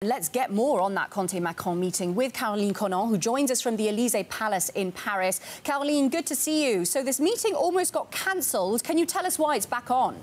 Let's get more on that Conte-Macron meeting with Caroline Connan, who joins us from the Élysée Palace in Paris. Caroline, good to see you. So this meeting almost got cancelled. Can you tell us why it's back on?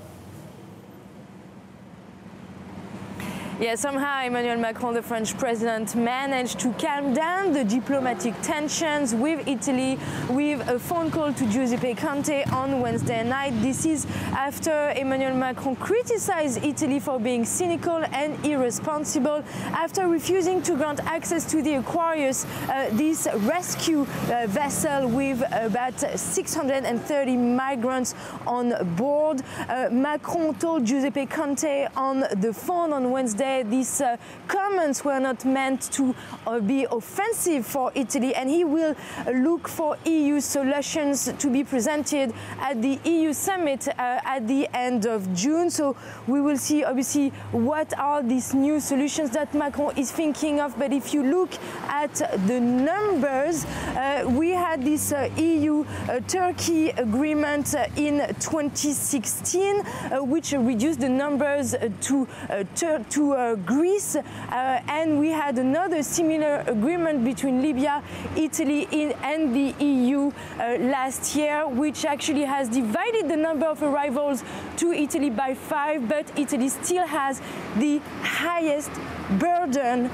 Yeah, somehow Emmanuel Macron, the French president, managed to calm down the diplomatic tensions with Italy with a phone call to Giuseppe Conte on Wednesday night. This is after Emmanuel Macron criticized Italy for being cynical and irresponsible after refusing to grant access to the Aquarius, this rescue vessel with about 630 migrants on board. Macron told Giuseppe Conte on the phone on Wednesday these comments were not meant to be offensive for Italy, and he will look for EU solutions to be presented at the EU summit at the end of June. So we will see, obviously, what are these new solutions that Macron is thinking of. But if you look at the numbers, we had this EU-Turkey agreement in 2016, which reduced the numbers to Greece, and we had another similar agreement between Libya, Italy, and the EU last year, which actually has divided the number of arrivals to Italy by 5, but Italy still has the highest burden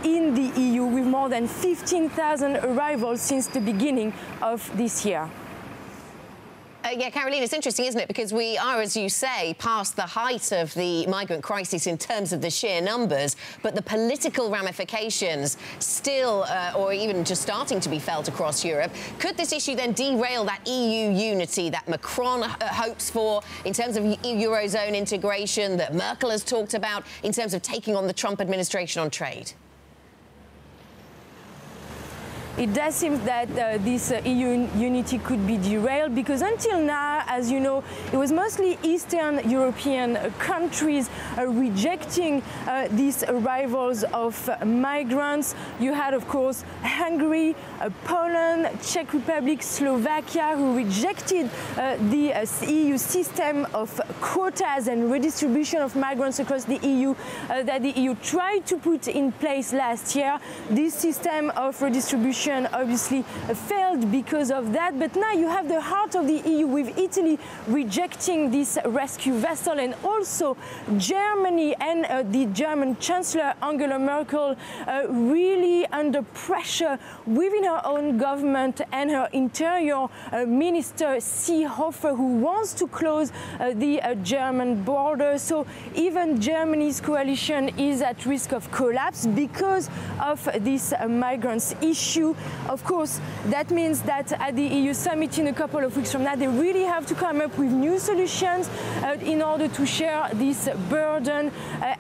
in the EU, with more than 15,000 arrivals since the beginning of this year. Yeah, Caroline, it's interesting, isn't it? Because we are, as you say, past the height of the migrant crisis in terms of the sheer numbers, but the political ramifications still, or even just starting to be felt across Europe. Could this issue then derail that EU unity that Macron hopes for in terms of Eurozone integration, that Merkel has talked about in terms of taking on the Trump administration on trade? It does seem that this EU unity could be derailed because until now, as you know, it was mostly Eastern European countries rejecting these arrivals of migrants. You had, of course, Hungary, Poland, Czech Republic, Slovakia, who rejected the EU system of quotas and redistribution of migrants across the EU that the EU tried to put in place last year. This system of redistribution obviously failed because of that, but now you have the heart of the EU with Italy rejecting this rescue vessel, and also Germany and the German Chancellor Angela Merkel really under pressure within her own government, and her Interior Minister Seehofer, who wants to close the German border. So even Germany's coalition is at risk of collapse because of this migrants issue. Of course, that means that at the EU summit in a couple of weeks from now, they really have to come up with new solutions in order to share this burden.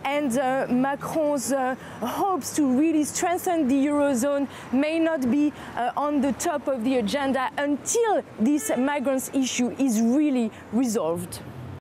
And Macron's hopes to really strengthen the Eurozone may not be on the top of the agenda until this migrants issue is really resolved.